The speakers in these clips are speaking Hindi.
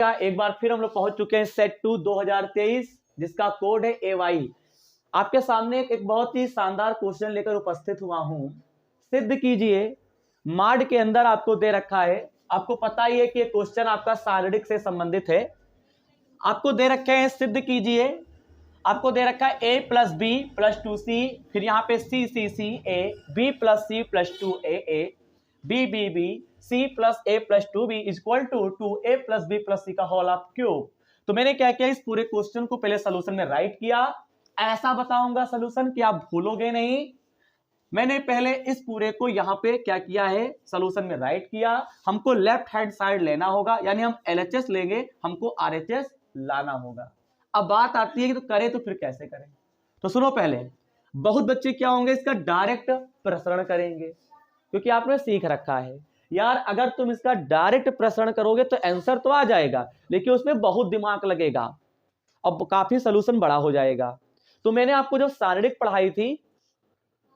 एक बार फिर हम लोग पहुंच चुके हैं सेट 2 2023 जिसका कोड है AY। आपके सामने एक बहुत ही शानदार क्वेश्चन लेकर उपस्थित हुआ हूं। सिद्ध कीजिए, माड के अंदर आपको दे रखा है, आपको पता ही है कि ये क्वेश्चन आपका शारीरिक से संबंधित है। आपको दे रखे हैं, सिद्ध कीजिए। आपको दे रखा है A + B + 2C, फिर यहाँ पे C A, B + C + 2A B C + A + 2B = 2A + B + C का होल ऑफ क्यूब। तो मैंने क्या किया, इस पूरे क्वेश्चन को पहले सोल्यूशन में राइट किया। ऐसा बताऊंगा सोल्यूशन कि आप भूलोगे नहीं। मैंने पहले इस पूरे को यहां पे क्या किया है, सोल्यूशन में राइट किया। हमको लेफ्ट हैंड साइड लेना होगा, यानी हम LHS लेंगे, हमको RHS लाना होगा। अब बात आती है कि तो करें तो फिर कैसे करें। तो सुनो, पहले बहुत बच्चे क्या होंगे, इसका डायरेक्ट प्रसरण करेंगे, क्योंकि आपने सीख रखा है यार अगर तुम इसका डायरेक्ट प्रसरण करोगे तो आंसर तो आ जाएगा, लेकिन उसमें बहुत दिमाग लगेगा और काफी सोल्यूशन बड़ा हो जाएगा। तो मैंने आपको जब शारीरिक पढ़ाई थी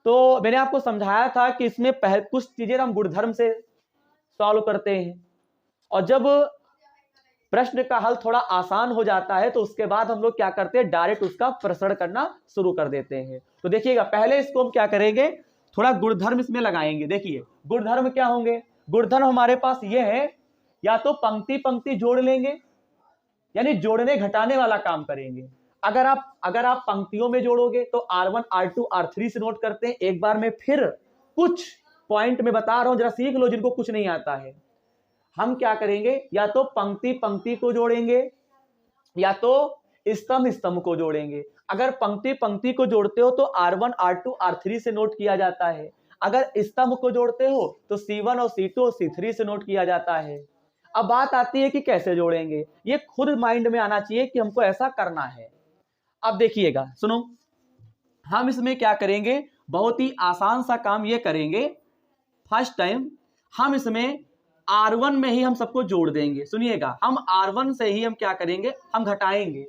तो मैंने आपको समझाया था कि इसमें कुछ चीजें हम गुणधर्म से सॉल्व करते हैं, और जब प्रश्न का हल थोड़ा आसान हो जाता है तो उसके बाद हम लोग क्या करते हैं, डायरेक्ट उसका प्रसरण करना शुरू कर देते हैं। तो देखिएगा, पहले इसको हम क्या करेंगे, थोड़ा गुणधर्म इसमें लगाएंगे। देखिए गुणधर्म क्या होंगे, गुणधर्म हमारे पास ये है, या तो पंक्ति पंक्ति जोड़ लेंगे, यानी जोड़ने घटाने वाला काम करेंगे। अगर आप पंक्तियों में जोड़ोगे तो R1 R2 R3 से नोट करते हैं। एक बार मैं फिर कुछ पॉइंट में बता रहा हूं, जरा सीख लो जिनको कुछ नहीं आता है। हम क्या करेंगे, या तो पंक्ति पंक्ति को जोड़ेंगे या तो स्तंभ स्तंभ को जोड़ेंगे। अगर पंक्ति पंक्ति को जोड़ते हो तो R1 R2 R3 से नोट किया जाता है। अगर स्तंभ को जोड़ते हो तो C1 और C2 और C3 से नोट किया जाता है। अब बात आती है कि कैसे जोड़ेंगे, ये खुद माइंड में आना चाहिए कि हमको ऐसा करना है। अब देखिएगा, सुनो, हम इसमें क्या करेंगे, बहुत ही आसान सा काम ये करेंगे। फर्स्ट टाइम हम इसमें R1 में ही हम सबको जोड़ देंगे। सुनिएगा, हम R1 से ही हम क्या करेंगे, हम घटाएंगे।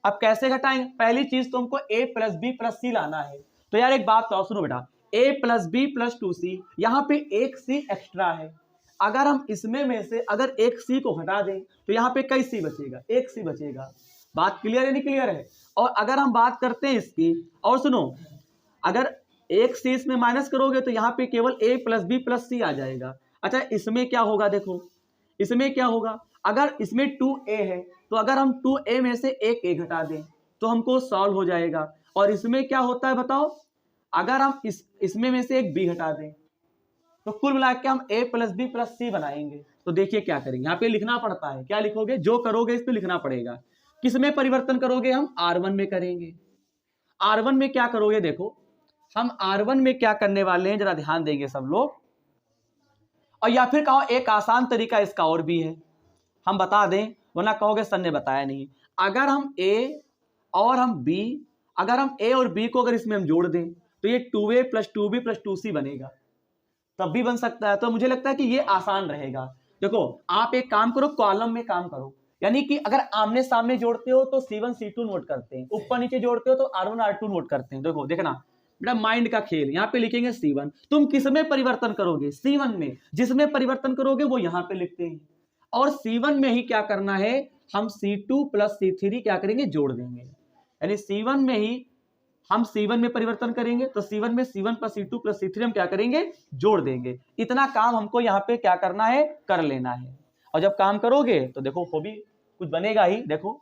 अब कैसे घटाएंगे, पहली चीज तो हमको A + B + C लाना है। तो यार एक बात तो सुनो बेटा, A + B + 2C, यहाँ पे एक C एक्स्ट्रा है। अगर हम इसमें में से अगर एक C को हटा दें तो यहाँ पे कई C बचेगा, एक C बचेगा। बात क्लियर है, नहीं क्लियर है? और अगर हम बात करते हैं इसकी, और सुनो, अगर एक C इसमें माइनस करोगे तो यहाँ पे केवल A + B + C आ जाएगा। अच्छा, इसमें क्या होगा, देखो इसमें क्या होगा, अगर इसमें 2A है तो अगर हम 2A में से एक A घटा दें तो हमको सॉल्व हो जाएगा। और इसमें क्या होता है बताओ, अगर हम इसमें में से एक B घटा दें तो कुल मिला के हम A + B + C बनाएंगे। तो देखिए क्या करेंगे, यहाँ पे लिखना पड़ता है। क्या लिखोगे, जो करोगे इस पे लिखना पड़ेगा। किसमें परिवर्तन करोगे, हम R1 में करेंगे। R1 में क्या करोगे, देखो हम R1 में क्या करने वाले हैं, जरा ध्यान देंगे सब लोग। और या फिर कहो एक आसान तरीका इसका और भी है, हम बता दें, वरना कहोगे सर ने बताया नहीं। अगर हम A और हम B, अगर हम A और B को अगर इसमें हम जोड़ दें तो ये 2A + 2B + 2C बनेगा, तब भी बन सकता है। तो मुझे लगता है कि ये आसान रहेगा। देखो आप एक काम करो, कॉलम में काम करो, यानी कि अगर आमने सामने जोड़ते हो तो C1 C2 नोट करते हैं, ऊपर नीचे जोड़ते हो तो R1 R2 नोट करते हैं। देखो देखना बेटा, माइंड का खेल। यहाँ पे लिखेंगे C1, तुम किसमें परिवर्तन करोगे, C1 में। जिसमें परिवर्तन करोगे वो यहाँ पे लिखते हैं, और C1 में ही क्या करना है, हम C2 + C3 क्या करेंगे, जोड़ देंगे। यानी C1 में ही हम C1 में परिवर्तन करेंगे तो C1 में C1 + C2 + C3 हम क्या करेंगे, जोड़ देंगे। इतना काम हमको यहाँ पे क्या करना है, कर लेना है। और जब काम करोगे तो देखो वो भी कुछ बनेगा ही। देखो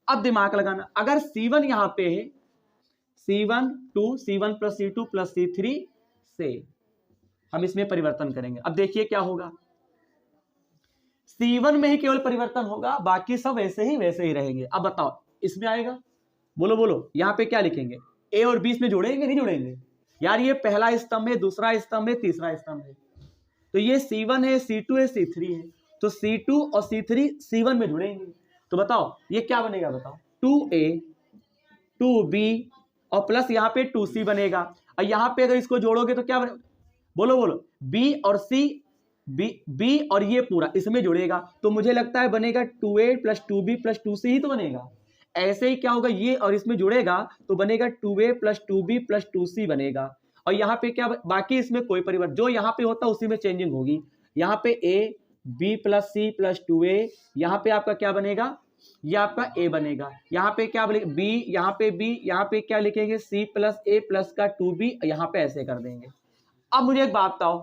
अब दिमाग लगाना, अगर C1 यहाँ पे है, C1 + C2 + C3 से हम इसमें परिवर्तन करेंगे। अब देखिए क्या होगा, C1 में ही केवल परिवर्तन होगा, बाकी सब वैसे ही रहेंगे। अब बताओ इसमें आएगा, बोलो बोलो, यहाँ पे क्या लिखेंगे, A और B इसमें जोड़ेंगे नहीं जोड़ेंगे? यार ये पहला स्तंभ है, दूसरा स्तंभ है, तीसरा स्तंभ है। तो ये C1 है, C2 है, C3 है, तो C2 और C3 C1 में जुड़ेंगे। तो बताओ ये क्या बनेगा, बताओ 2A 2B और प्लस यहाँ पे 2C बनेगा। और यहाँ पे अगर इसको जोड़ोगे तो क्या बने, बोलो बोलो, B और C, B और ये पूरा इसमें जुड़ेगा। तो मुझे लगता है बनेगा 2A + 2B + 2C ही तो बनेगा। ऐसे ही क्या होगा, ये और इसमें जुड़ेगा तो बनेगा 2A + 2B + 2C बनेगा। और यहाँ पे क्या, बाकी इसमें कोई परिवर्तन, जो यहाँ पे होता है उसी में चेंजिंग होगी। यहाँ पे A B plus C plus 2a, यहाँ पे आपका क्या बनेगा, ये आपका a बनेगा, यहाँ पे क्या बनेगा b, यहाँ पे b, यहाँ पे क्या लिखेंगे c प्लस a प्लस का 2b, यहाँ पे ऐसे कर देंगे। अब मुझे एक बात बताओ,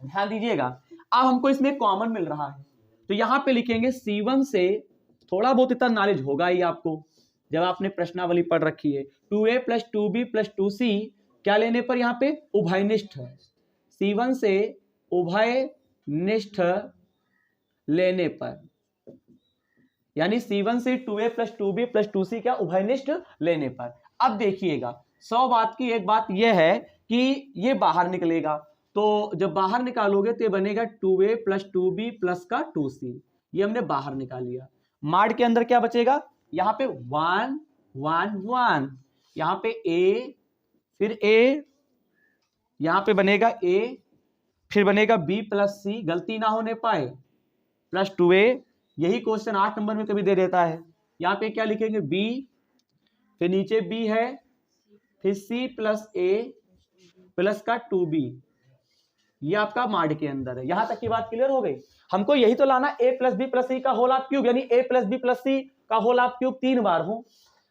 ध्यान दीजिएगा, अब हमको इसमें कॉमन मिल रहा है, तो यहाँ पे लिखेंगे C1 से, थोड़ा बहुत इतना नॉलेज होगा ही आपको जब आपने प्रश्नावली पढ़ रखी है, 2a plus 2b plus 2c क्या लेने पर, यहाँ पे उभयनिष्ठ, C1 से उभयनिष्ठ लेने पर, यानी C1 से 2a plus 2b plus 2c क्या उभयनिष्ठ लेने पर। अब देखिएगा 100 बात की एक बात यह है कि ये बाहर निकलेगा, तो जब बाहर निकालोगे तो ये बनेगा 2a प्लस 2b प्लस का 2c, ये हमने बाहर निकाल लिया। माड के अंदर क्या बचेगा, यहाँ पे 1 1 1, यहाँ पे a, फिर a, यहाँ पे बनेगा a, फिर बनेगा b प्लस c, गलती ना होने पाए, प्लस 2a, यही क्वेश्चन 8 नंबर में कभी दे देता है। यहाँ पे क्या लिखेंगे b, फिर नीचे b है, फिर c प्लस a प्लस का 2b, ये आपका माड के अंदर है। यहां तक की बात क्लियर हो गई। हमको यही तो लाना a प्लस बी प्लस सी का होल ऑफ क्यूब, यानी a प्लस बी प्लस सी का होल ऑफ क्यूब 3 बार हो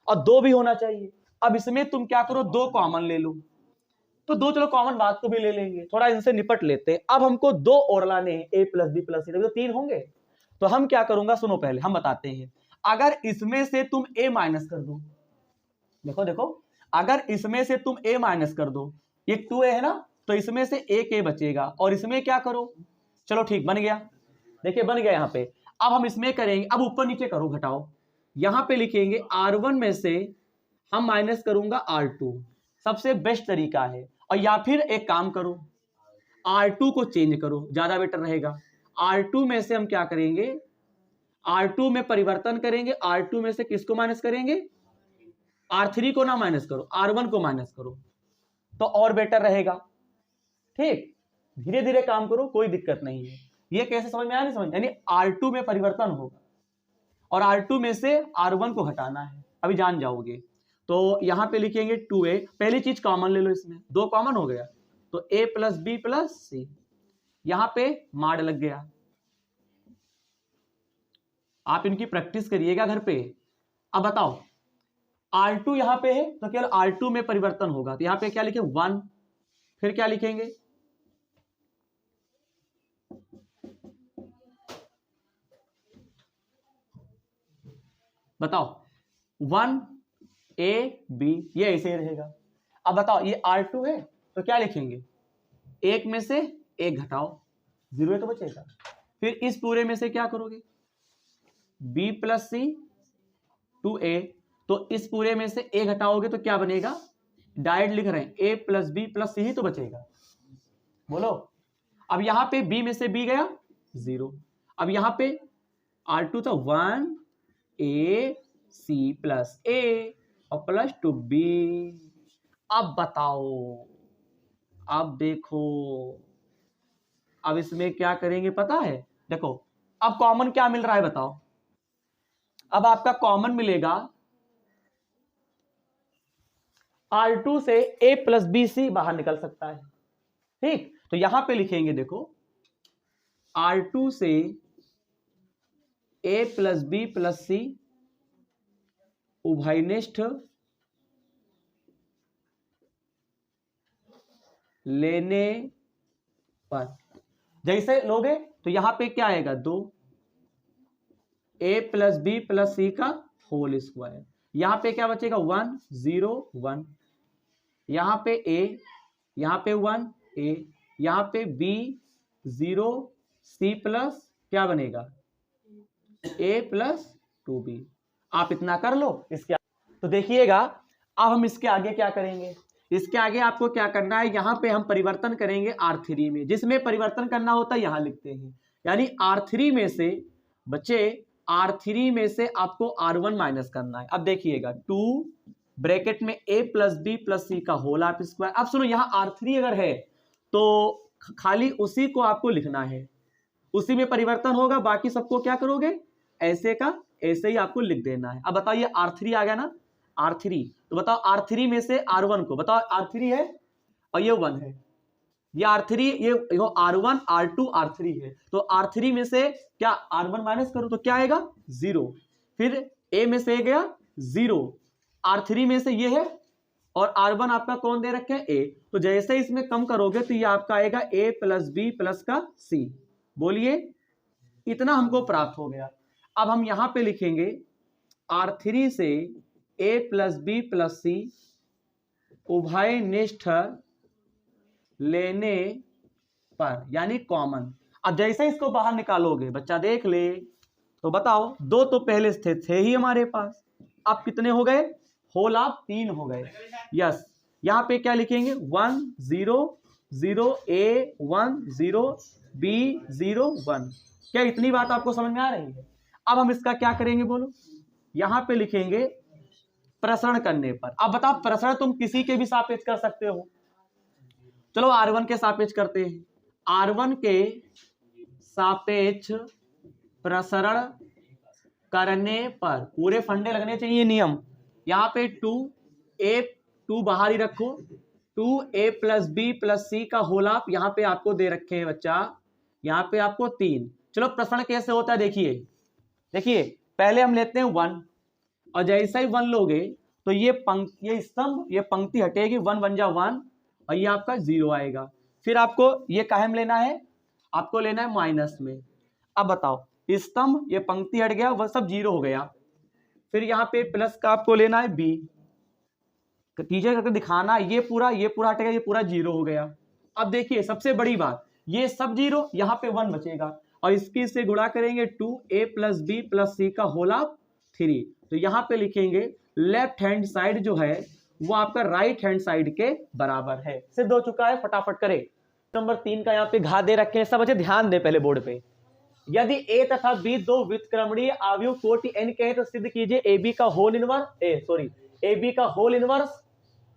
और 2 भी होना चाहिए। अब इसमें तुम क्या करो, 2 कॉमन ले लो, तो 2 चलो कॉमन बात को भी ले लेंगे, थोड़ा इनसे निपट लेते हैं। अब हमको 2 और लाने हैं, a प्लस बी प्लस सी, तो 3 होंगे। तो हम क्या करूंगा, सुनो पहले हम बताते हैं। अगर इसमें से तुम a माइनस कर दो, देखो देखो, अगर इसमें से तुम a माइनस कर दो, ये 2a है ना, तो इसमें से एक a बचेगा, और इसमें क्या करो, चलो ठीक बन गया, देखिए बन गया यहाँ पे। अब हम इसमें करेंगे, अब ऊपर नीचे करो घटाओ, यहाँ पे लिखेंगे R1 में से हम माइनस करूंगा R2, सबसे बेस्ट तरीका है। और या फिर एक काम करो, R2 को चेंज करो, ज्यादा बेटर रहेगा। R2 में से हम क्या करेंगे, R2 में परिवर्तन करेंगे, R2 में से किसको माइनस करेंगे, R3 को ना माइनस करो, R1 को माइनस करो, तो और बेटर रहेगा। ठीक, धीरे धीरे काम करो, कोई दिक्कत नहीं है। ये कैसे समझ में आया, नहीं समझ, यानी R2 में परिवर्तन होगा और R2 में से R1 को हटाना है, अभी जान जाओगे। तो यहां पे लिखेंगे 2a, पहली चीज कॉमन ले लो, इसमें 2 कॉमन हो गया, तो a प्लस बी प्लस सी, यहां पे माड लग गया। आप इनकी प्रैक्टिस करिएगा घर पे। अब बताओ R2 यहां पे है, तो केवल R2 में परिवर्तन होगा, तो यहां पे क्या लिखे 1, फिर क्या लिखेंगे, बताओ 1 a b, ये ऐसे रहेगा। अब बताओ ये R2 है, तो क्या लिखेंगे, एक में से एक घटाओ, 0 तो बचेगा। फिर इस पूरे में से क्या करोगे, b प्लस सी 2a, तो इस पूरे में से a घटाओगे तो क्या बनेगा, डायरेक्ट लिख रहे हैं a प्लस बी प्लस सी ही तो बचेगा, बोलो। अब यहां पे b में से b गया 0, अब यहां पे R2 था 1 a c प्लस a और प्लस 2b। अब बताओ, अब देखो, अब इसमें क्या करेंगे पता है, देखो अब कॉमन क्या मिल रहा है बताओ, अब आपका कॉमन मिलेगा R2 से a प्लस बी सी बाहर निकल सकता है। ठीक, तो यहां पे लिखेंगे, देखो R2 से a प्लस बी प्लस सी उभयनिष्ठ लेने पर, जैसे लोगे तो यहां पे क्या आएगा, 2 a प्लस बी प्लस सी का होल स्क्वायर, यहां पे क्या बचेगा 1 0 1, यहां पे a, यहां पे 1 a, यहां पे b 0 c प्लस क्या बनेगा a प्लस 2b। आप इतना कर लो इसके, तो देखिएगा अब हम इसके आगे क्या करेंगे, इसके आगे आपको क्या करना है, यहां पे हम परिवर्तन करेंगे R3 में, जिसमें परिवर्तन करना होता है यहां लिखते हैं, यानी R3 में से बच्चे, R3 में से आपको R1 माइनस करना है। अब देखिएगा 2 ब्रैकेट में a प्लस बी प्लस सी का होल ऑफ स्क्वायर। अब सुनो, यहां R3 अगर है तो खाली उसी को आपको लिखना है, उसी में परिवर्तन होगा, बाकी सबको क्या करोगे, ऐसे का ऐसे ही आपको लिख देना है। अब बताओ ये R3 आ गया ना, R3, तो बताओ R3 में से R1 को, बताओ R3 है और ये 1 है, ये R3, ये R1 R2 R3 है, तो R3 में से क्या R1 माइनस करो तो क्या आएगा 0, फिर A में से गया 0, R3 में से ये है और R1 आपका कौन दे रखे हैं A, तो जैसे इसमें कम करोगे तो ये आपका आएगा A प्लस B प्लस का C। बोलिए इतना हमको प्राप्त हो गया। अब हम यहां पे लिखेंगे R3 से A plus B plus C उभय निष्ठ लेने पर, यानी कॉमन। अब जैसे इसको बाहर निकालोगे बच्चा देख ले तो बताओ, दो तो पहले थे ही हमारे पास, अब कितने हो गए, होल आप 3 हो गए। यस, यहां पे क्या लिखेंगे 1 0 0 A 1 0 B 0 1। क्या इतनी बात आपको समझ में आ रही है? अब हम इसका क्या करेंगे बोलो, यहां पे लिखेंगे प्रसरण करने पर। अब बताओ प्रसरण तुम किसी के भी सापेक्ष कर सकते हो, चलो R1 के सापेक्ष करते हैं। R1 के सापेक्ष प्रसरण करने पर पूरे फंडे लगने चाहिए नियम। यहां पे 2 बाहर ही रखो, 2A plus B plus C का होल आप यहां पे आपको दे रखे हैं बच्चा, यहां पे आपको 3। चलो प्रसरण कैसे होता है देखिए, देखिए पहले हम लेते हैं 1 और जैसे ही 1 लोगे तो ये स्तंभ ये पंक्ति हटेगी, 1 बन जा 1 और ये आपका 0 आएगा। फिर आपको ये काहे में लेना है, आपको लेना है माइनस में। अब बताओ स्तंभ ये पंक्ति हट गया, वह सब 0 हो गया। फिर यहाँ पे प्लस का आपको लेना है B, टीचर करके दिखाना, ये पूरा हटेगा, ये पूरा 0 हो गया। अब देखिए सबसे बड़ी बात, ये सब 0, यहाँ पे 1 बचेगा और इसकी से गुणा करेंगे 2A plus B plus C का होल ऑफ 3। तो यहाँ पे लिखेंगे लेफ्ट हैंड साइड जो है वो आपका राइट हैंड साइड के बराबर है। सिद्ध हो चुका है, फटाफट करे। नंबर 3 का यहाँ पे घा दे रखे हैं, सब बच्चे ध्यान दे पहले बोर्ड पे। यदि A तथा B दो व्युत्क्रमणीय अवयव कोटि n के हैं तो सिद्ध कीजिए AB का होल इनवर्स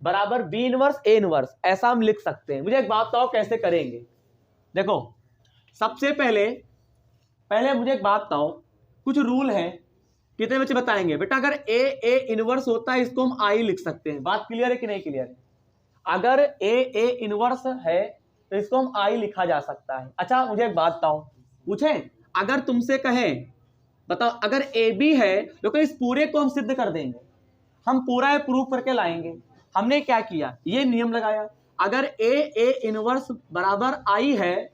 बराबर B इनवर्स A इनवर्स। ऐसा हम लिख सकते हैं। मुझे एक बात बताओ कैसे करेंगे। देखो सबसे पहले मुझे एक बात बताओ, कुछ रूल है, कितने बच्चे बताएंगे बेटा? अगर A इनवर्स होता है इसको हम I लिख सकते हैं। बात क्लियर है कि नहीं क्लियर है? अगर A इनवर्स है तो इसको हम I लिखा जा सकता है। अच्छा मुझे एक बात बताओ, पूछें अगर तुमसे कहें बताओ अगर AB है तो इस पूरे को हम सिद्ध कर देंगे, हम पूरा प्रूफ करके लाएंगे। हमने क्या किया, ये नियम लगाया, अगर A इनवर्स बराबर I है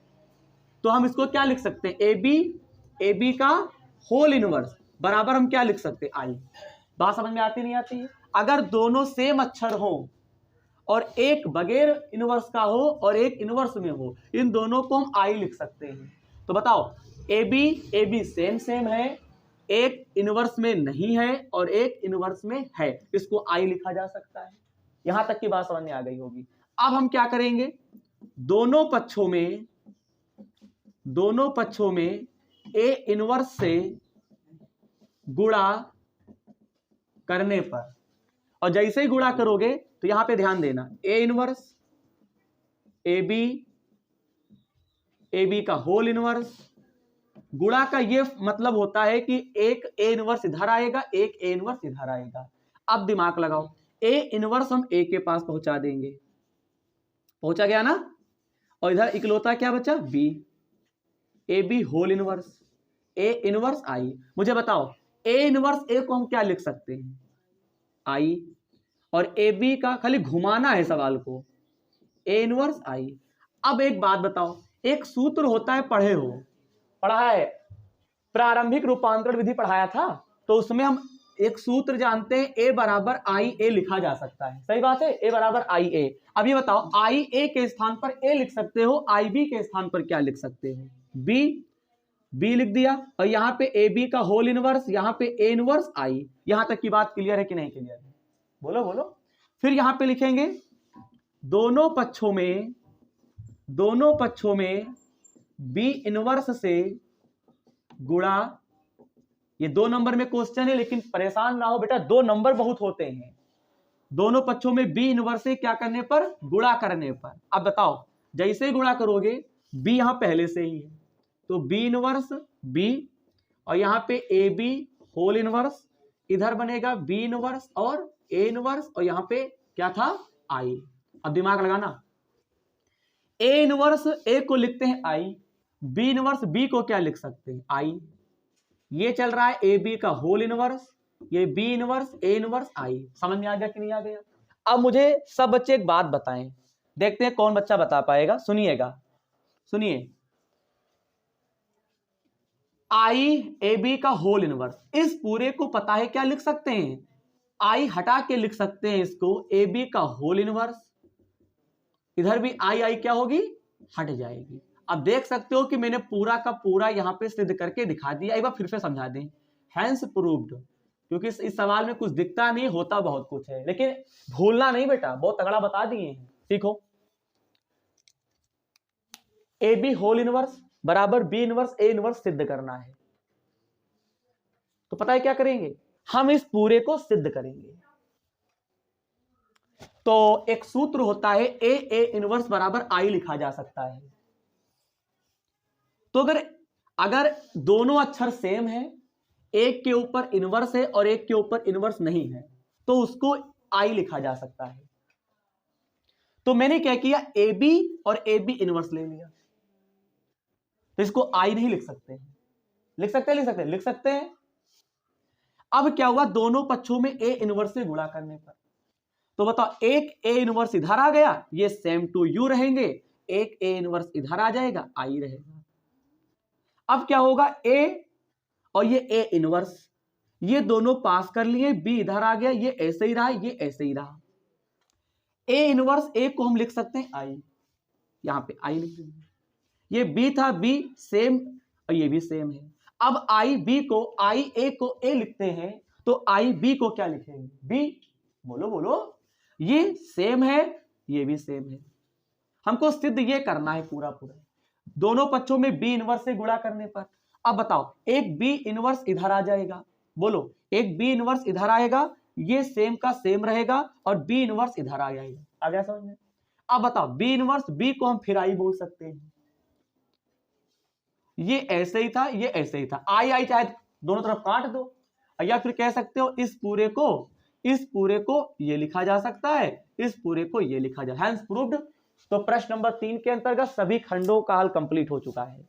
तो हम इसको क्या लिख सकते हैं, AB का होल इनवर्स बराबर हम क्या लिख सकते हैं, I। बात समझ में आती नहीं आती है? अगर दोनों सेम अक्षर हो और एक बगैर इनवर्स का हो और एक इनवर्स में हो, इन दोनों को हम I लिख सकते हैं। तो बताओ AB सेम है, एक इनवर्स में नहीं है और एक इनवर्स में है, इसको I लिखा जा सकता है। यहां तक की बात समझ में आ गई होगी। अब हम क्या करेंगे, दोनों पक्षों में A इनवर्स से गुणा करने पर, और जैसे ही गुणा करोगे तो यहां पे ध्यान देना, A इनवर्स AB का होल इनवर्स, गुणा का ये मतलब होता है कि एक A इनवर्स इधर आएगा, एक A इनवर्स इधर आएगा। अब दिमाग लगाओ, A इनवर्स हम A के पास पहुंचा देंगे, पहुंचा गया ना, और इधर इकलौता क्या बचा B, AB whole inverse, A inverse I। मुझे बताओ A इनवर्स A को हम क्या लिख सकते हैं, I, और AB का खाली घुमाना है सवाल को, A इनवर्स I। अब एक बात बताओ, एक सूत्र होता है, पढ़ा है, प्रारंभिक रूपांतरण विधि पढ़ाया था, तो उसमें हम एक सूत्र जानते हैं, A बराबर I A लिखा जा सकता है। सही बात है, A बराबर I A। अब ये बताओ I A के स्थान पर A लिख सकते हो, I B के स्थान पर क्या लिख सकते हो, B लिख दिया, और यहाँ पे AB का होल इनवर्स, यहाँ पे A इनवर्स I। यहां तक की बात क्लियर है कि नहीं क्लियर है, बोलो। फिर यहां पे लिखेंगे दोनों पक्षों में B इनवर्स से गुणा, ये 2 नंबर में क्वेश्चन है, लेकिन परेशान ना हो बेटा, 2 नंबर बहुत होते हैं। दोनों पक्षों में B इनवर्स से क्या करने पर, गुणा करने पर। अब बताओ जैसे ही गुणा करोगे, B यहां पहले से ही है तो B इनवर्स B, और यहां पे AB होल इनवर्स, इधर बनेगा B इनवर्स और A इनवर्स, और यहां पे क्या था I। अब दिमाग लगाना, ए इनवर्स ए को लिखते हैं आई, बी इनवर्स बी को क्या लिख सकते हैं आई। ये चल रहा है ए बी का होल इनवर्स, ये B inverse A inverse I. समझ में आ गया कि नहीं आ गया? अब मुझे सब बच्चे एक बात बताएं, देखते हैं कौन बच्चा बता पाएगा। सुनिएगा, सुनिए, आई ए बी का होल इनवर्स, इस पूरे को पता है क्या लिख सकते हैं, आई हटा के लिख सकते हैं इसको ए बी का होल इनवर्स। इधर भी आई आई क्या होगी, हट जाएगी। अब देख सकते हो कि मैंने पूरा का पूरा यहां पे सिद्ध करके दिखा दिया। एक बार फिर से समझा दें, हैंस प्रूव्ड, क्योंकि इस सवाल में कुछ दिखता नहीं, होता बहुत कुछ है, लेकिन भूलना नहीं बेटा, बहुत तगड़ा बता दिए हैं। सीखो, ए बी होल इनवर्स बराबर बी इनवर्स ए इनवर्स सिद्ध करना है। तो पता है क्या करेंगे, हम इस पूरे को सिद्ध करेंगे। तो एक सूत्र होता है ए इनवर्स बराबर आई लिखा जा सकता है। तो अगर दोनों अक्षर सेम है, एक के ऊपर इनवर्स है और एक के ऊपर इनवर्स नहीं है, तो उसको आई लिखा जा सकता है। तो मैंने क्या किया, ए बी और ए बी इनवर्स ले लिया, तो इसको आई नहीं लिख सकते हैं। लिख सकते हैं, लिख सकते हैं, लिख सकते हैं। अब क्या हुआ, दोनों पक्षों में ए इनवर्स से गुणा करने पर, तो बताओ, एक ए इनवर्स इधर आ गया, ये सेम टू यू रहेंगे, एक ए इनवर्स इधर आ जाएगा, आई रहेगा। अब क्या होगा, ए और ये ए इनवर्स, ये दोनों पास कर लिए, बी इधर आ गया, ये ऐसे ही रहा, ये ऐसे ही रहा। ए इनवर्स ए को हम लिख सकते हैं आई, यहां पे आई लिख देंगे। ये बी था, बी सेम और ये भी सेम है। अब आई बी को, आई ए को ए लिखते हैं, तो आई बी को क्या लिखेंगे, बी। बोलो बोलो, ये सेम है, ये भी सेम है। हमको सिद्ध ये करना है पूरा पूरा, दोनों पक्षों में बी इनवर्स से गुणा करने पर। अब बताओ, एक बी इनवर्स इधर आ जाएगा, बोलो, एक बी इनवर्स इधर आएगा, ये सेम का सेम रहेगा, और बी इनवर्स इधर आ जाएगा। आ गया समझ में? अब बताओ, बी इनवर्स बी को हम फिर आई बोल सकते हैं, ये ऐसे ही था, ये ऐसे ही था, आई आई चाहे दोनों तरफ काट दो, या फिर कह सकते हो इस पूरे को ये लिखा जा सकता है, इस पूरे को ये लिखा जा, हैंस प्रूव्ड। तो प्रश्न नंबर 3 के अंतर्गत सभी खंडों का हल कंप्लीट हो चुका है।